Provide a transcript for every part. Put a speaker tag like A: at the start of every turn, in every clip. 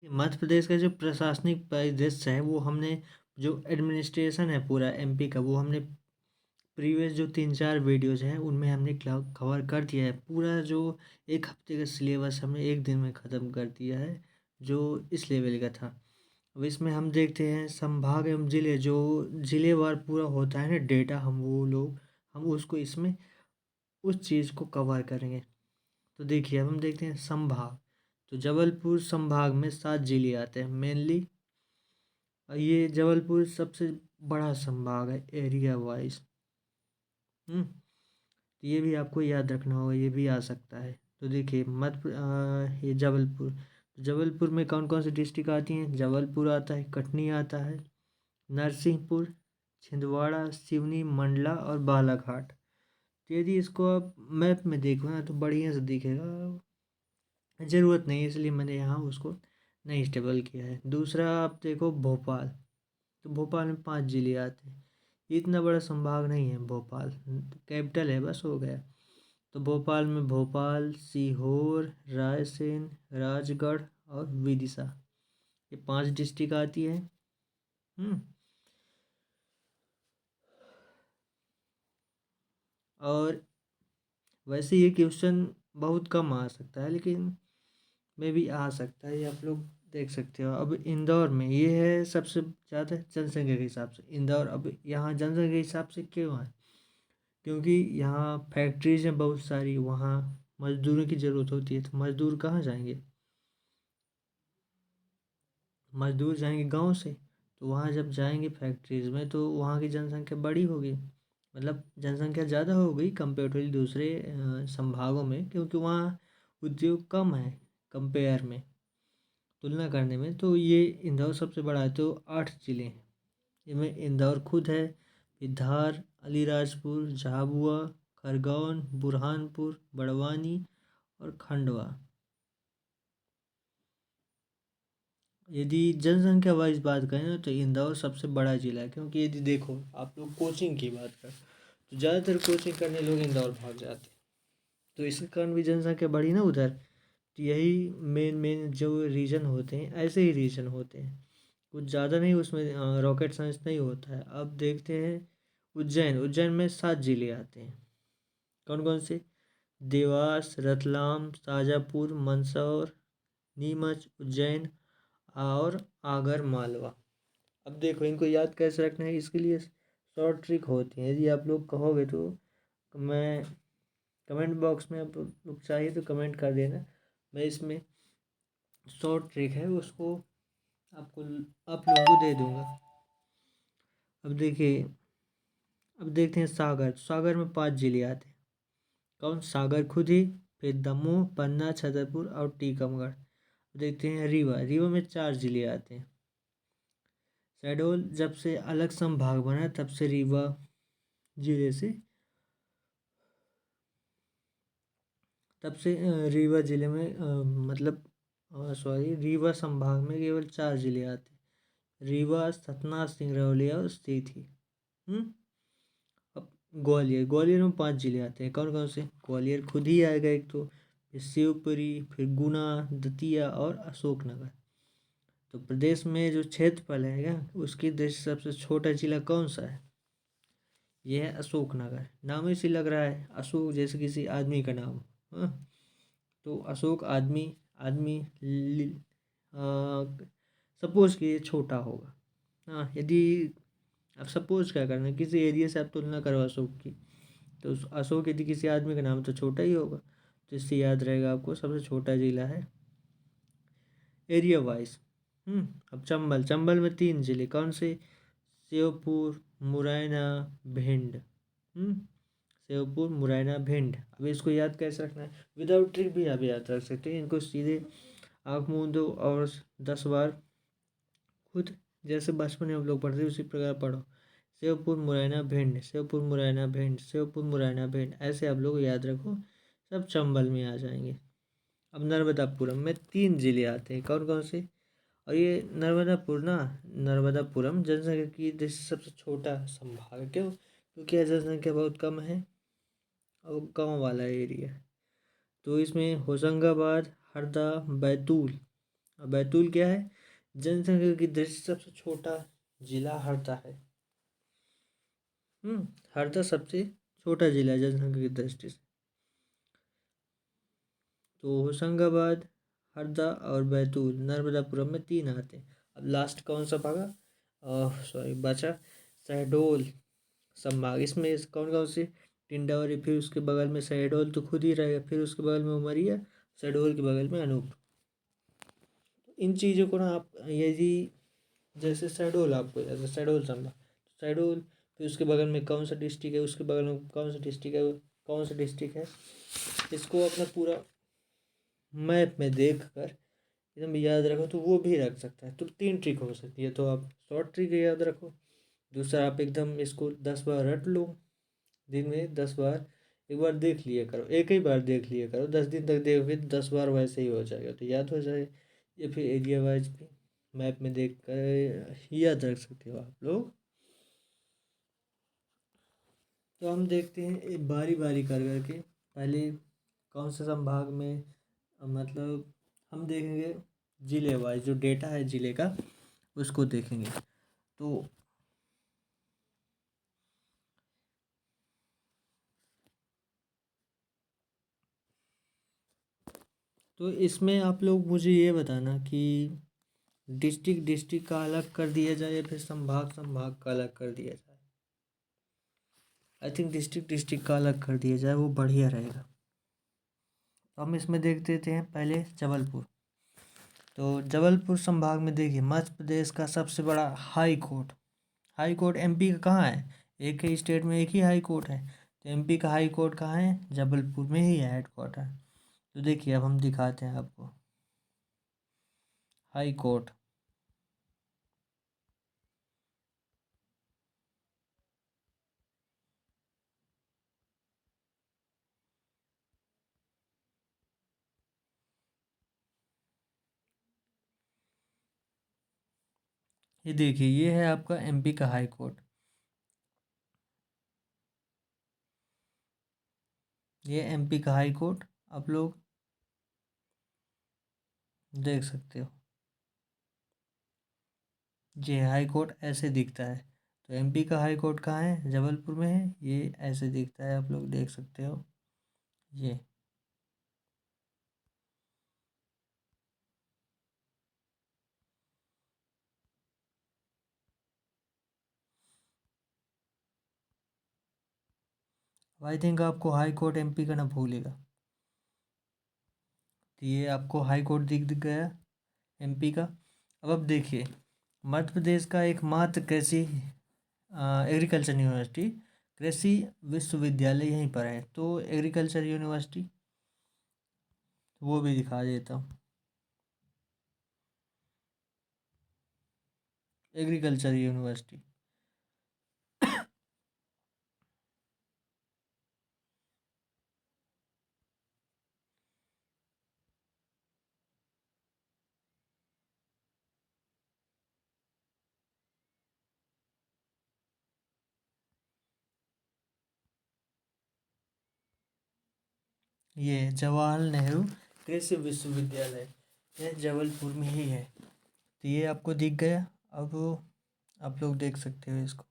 A: मध्य प्रदेश का जो प्रशासनिक परिदृश्य है वो हमने, जो एडमिनिस्ट्रेशन है पूरा एमपी का, वो हमने प्रीवियस जो 3-4 वीडियोज़ हैं उनमें हमने कवर कर दिया है। पूरा जो 1 हफ्ते का सिलेबस हमने 1 दिन में ख़त्म कर दिया है, जो इस लेवल का था। अब इसमें हम देखते हैं संभाग एवं ज़िले, जो ज़िलेवार पूरा होता है ना डेटा, हम उसको इसमें उस चीज़ को कवर करेंगे। तो देखिए, अब हम देखते हैं संभाग। तो जबलपुर संभाग में 7 ज़िले आते हैं मेनली। ये जबलपुर सबसे बड़ा संभाग है एरिया वाइज। तो ये भी आपको याद रखना होगा, ये भी आ सकता है। तो देखिए ये जबलपुर, जबलपुर में कौन कौन सी डिस्ट्रिक्ट आती हैं? जबलपुर आता है, कटनी आता है, नरसिंहपुर, छिंदवाड़ा, सिवनी, मंडला और बालाघाट। तो यदि इसको आप मैप में देखो ना तो बढ़िया से दिखेगा, ज़रूरत नहीं है इसलिए मैंने यहाँ उसको नहीं स्टेबल किया है। दूसरा आप देखो भोपाल, तो भोपाल में 5 ज़िले आते हैं। इतना बड़ा संभाग नहीं है भोपाल, कैपिटल है बस, हो गया। तो भोपाल में भोपाल, सीहोर, रायसेन, राजगढ़ और विदिशा, ये 5 डिस्ट्रिक्ट आती है। हम्म और वैसे ये क्वेश्चन बहुत कम आ सकता है, लेकिन में भी आ सकता है, ये आप लोग देख सकते हो। अब इंदौर में ये है सबसे ज़्यादा जनसंख्या के हिसाब से इंदौर। अब यहाँ जनसंख्या के हिसाब से क्यों है? क्योंकि यहाँ फैक्ट्रीज हैं बहुत सारी, वहाँ मजदूरों की ज़रूरत होती है। तो मजदूर कहाँ जाएंगे? मजदूर जाएंगे गांव से। तो वहाँ जब जाएंगे फैक्ट्रीज में तो वहाँ की जनसंख्या बड़ी होगी, मतलब जनसंख्या ज़्यादा होगी कंपेरेटिवली दूसरे संभागों में, क्योंकि वहाँ उद्योग कम है कंपेयर में, तुलना करने में। तो ये इंदौर सबसे बड़ा है। तो 8 ज़िले हैं, इनमें इंदौर खुद है, फिर धार, अलीराजपुर, झाबुआ, खरगोन, बुरहानपुर, बड़वानी और खंडवा। यदि जनसंख्या वाइज बात करें ना तो इंदौर सबसे बड़ा ज़िला है, क्योंकि यदि देखो आप लोग कोचिंग की बात करें तो ज़्यादातर कोचिंग करने लोग इंदौर भाग जाते हैं। तो इसके कारण भी जनसंख्या बढ़ी ना उधर। तो यही मेन मेन जो रीजन होते हैं, ऐसे ही रीजन होते हैं, कुछ ज़्यादा नहीं उसमें रॉकेट साइंस नहीं होता है। अब देखते हैं उज्जैन। उज्जैन में 7 ज़िले आते हैं। कौन कौन से? देवास, रतलाम, शाजापुर, मंदसौर, नीमच, उज्जैन और आगर मालवा। अब देखो इनको याद कैसे रखना है, इसके लिए शॉर्ट ट्रिक होती है। यदि आप लोग कहोगे तो मैं कमेंट बॉक्स में, आप लोग चाहिए तो कमेंट कर देना, मैं इसमें शॉर्ट ट्रिक है उसको आपको, आप लोगों को दे दूंगा। अब देखिए, अब देखते हैं सागर। सागर में 5 जिले आते हैं। कौन? सागर खुद ही, फिर दमोह, पन्ना, छतरपुर और टीकमगढ़। देखते हैं रीवा। रीवा में 4 जिले आते हैं। शहडोल जब से अलग संभाग बना तब से रीवा जिले से, तब से रीवा जिले में मतलब सॉरी, रीवा संभाग में केवल 4 जिले आते हैं। रीवा, सतना, सिंगरौली और सीधी। हम्म अब ग्वालियर। ग्वालियर में 5 जिले आते हैं। कौन कौन से? ग्वालियर खुद ही आएगा एक तो, फिर शिवपुरी, फिर गुना, दतिया और अशोकनगर। तो प्रदेश में जो क्षेत्रफल है क्या, उसकी दृष्टि से सबसे छोटा जिला कौन सा है? यह है अशोकनगर। नाम ही से लग रहा है अशोक, जैसे किसी आदमी का नाम। हाँ, तो अशोक आदमी, आदमी सपोज कि ये छोटा होगा। हाँ, यदि अब सपोज क्या करना है, किसी एरिया से आप तुलना करो अशोक की, तो अशोक यदि किसी आदमी का नाम तो छोटा ही होगा। तो इससे याद रहेगा आपको सबसे छोटा जिला है एरिया वाइज। अब चंबल। चंबल में 3 जिले। कौन से? श्योपुर, मुरैना, भिंड। श्योपुर, मुरैना, भिंड। अब इसको याद कैसे रखना है? विदाउट ट्रिक भी आप याद रख सकते हैं इनको, सीधे आँख मूंद दो और 10 बार खुद, जैसे बचपन में हम लोग पढ़ते उसी प्रकार पढ़ो। शिवपुर, मुरैना, भिंड, शिवपुर, मुरैना, भिंड, शिवपुर, मुरैना, भिंड, ऐसे आप लोग याद रखो, सब चंबल में आ जाएंगे। अब नर्मदापुरम में 3 जिले आते हैं। कौन कौन से? और ये नर्मदापुरम जनसंख्या की दृष्टि से सबसे छोटा संभाग है। क्यों? क्योंकि यह जनसंख्या बहुत कम है और गांव वाला एरिया है। तो इसमें होशंगाबाद, हरदा, बैतूल और बैतूल क्या है, जनसंख्या की दृष्टि से सबसे छोटा जिला हरदा है। हरदा सबसे छोटा जिला है जनसंख्या की दृष्टि से। तो होशंगाबाद, हरदा और बैतूल नर्मदापुरम में 3 आते हैं। अब लास्ट कौन सा भागा, सॉरी बचा शहडोल संभाग। इसमें कौन कौन से, टिंडावरी, फिर उसके बगल में शहडोल तो खुद ही रहेगा, फिर उसके बगल में उमरिया, शहडोल के बगल में अनूप। इन चीज़ों को ना आप यदि, जैसे शहडोल आपको, जैसे शहडोल संभाग, शहडोल, फिर उसके बगल में कौन सा डिस्ट्रिक्ट है, उसके बगल में कौन सा डिस्ट्रिक्ट है, कौन सा डिस्ट्रिक्ट है, इसको अपना पूरा मैप में देख कर एकदम याद रखो तो वो भी रख सकता है। तो 3 ट्रिक हो सकती है, तो आप शॉर्ट ट्रिक याद रखो, दूसरा आप एकदम इसको 10 बार रट लो, दिन में 10 बार, एक बार देख लिया करो, एक ही बार देख लिया करो, 10 दिन तक देखोगे तो 10 बार वैसे ही हो जाएगा, तो याद हो जाए। या फिर एरिया वाइज भी मैप में देख कर याद रख सकते हो आप लोग। तो हम देखते हैं बारी बारी कर करके, पहले कौन से संभाग में, मतलब हम देखेंगे जिले वाइज, जो डेटा है जिले का उसको देखेंगे। तो इसमें आप लोग मुझे ये बताना कि डिस्ट्रिक्ट डिस्ट्रिक्ट का अलग कर दिया जाए या फिर संभाग संभाग का अलग कर दिया जाए। आई थिंक डिस्ट्रिक्ट डिस्ट्रिक्ट का अलग कर दिया जाए, वो बढ़िया रहेगा। तो हम इसमें देख देते हैं पहले जबलपुर। तो जबलपुर संभाग में देखिए, मध्य प्रदेश का सबसे बड़ा high court, high court MP का कहाँ है, एक ही स्टेट में एक ही हाई कोर्ट है, तो एमपी का हाई कोर्ट कहाँ है, जबलपुर में ही है हेडक्वार्टर। तो देखिए अब हम दिखाते हैं आपको हाई कोर्ट। ये देखिए, ये है आपका एमपी का हाई कोर्ट, ये एमपी का हाई कोर्ट आप लोग देख सकते हो। ये हाई कोर्ट ऐसे दिखता है। तो एमपी का हाई कोर्ट कहाँ है, जबलपुर में है, ये ऐसे दिखता है, आप लोग देख सकते हो ये। आई थिंक आपको हाई कोर्ट एमपी का ना भूलेगा। तो ये आपको हाई कोर्ट दिख गया एमपी का। अब आप देखिए, मध्य प्रदेश का एकमात्र कृषि एग्रीकल्चर यूनिवर्सिटी, कृषि विश्वविद्यालय यहीं पर है, तो एग्रीकल्चर यूनिवर्सिटी वो भी दिखा देता हूँ। एग्रीकल्चर यूनिवर्सिटी, ये जवाहरलाल नेहरू कृषि विश्वविद्यालय, यह जबलपुर में ही है। तो ये आपको दिख गया। अब आप लोग देख सकते हो इसको,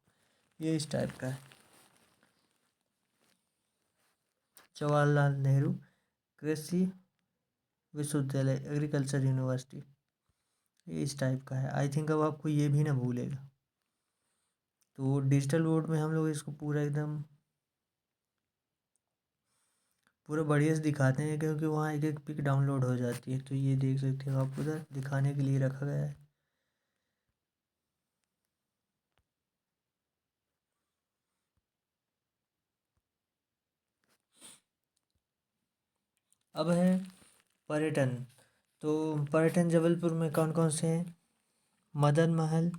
A: ये इस टाइप का है, जवाहरलाल नेहरू कृषि विश्वविद्यालय एग्रीकल्चर यूनिवर्सिटी, ये इस टाइप का है। आई थिंक अब आपको ये भी ना भूलेगा। तो डिजिटल बोर्ड में हम लोग इसको पूरा एकदम पूरा बढ़िया से दिखाते हैं, क्योंकि वहाँ एक एक पिक डाउनलोड हो जाती है। तो ये देख सकते हो आप, उधर दिखाने के लिए रखा गया है। अब है पर्यटन। तो पर्यटन जबलपुर में कौन कौन से हैं, मदन महल,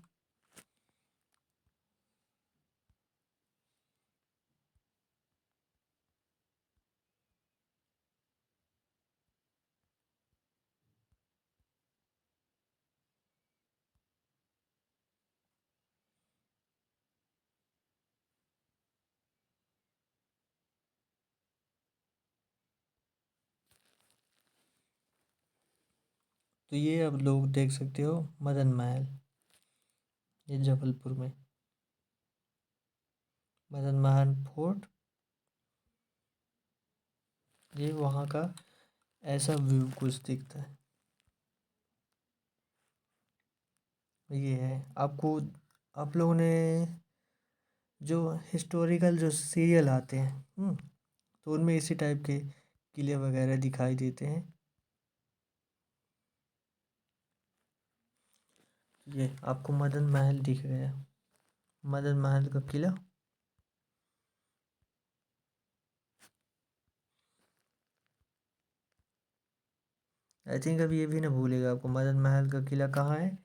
A: तो ये अब लोग देख सकते हो मदन महल, ये जबलपुर में मदन महल फोर्ट, ये वहाँ का ऐसा व्यू कुछ दिखता है। ये है आपको, आप लोगों ने जो हिस्टोरिकल जो सीरियल आते हैं तो उनमें इसी टाइप के किले वगैरह दिखाई देते हैं। ये आपको मदन महल दिख गया, मदन महल का किला। आई थिंक अब ये भी ना भूलेगा आपको मदन महल का किला कहाँ है,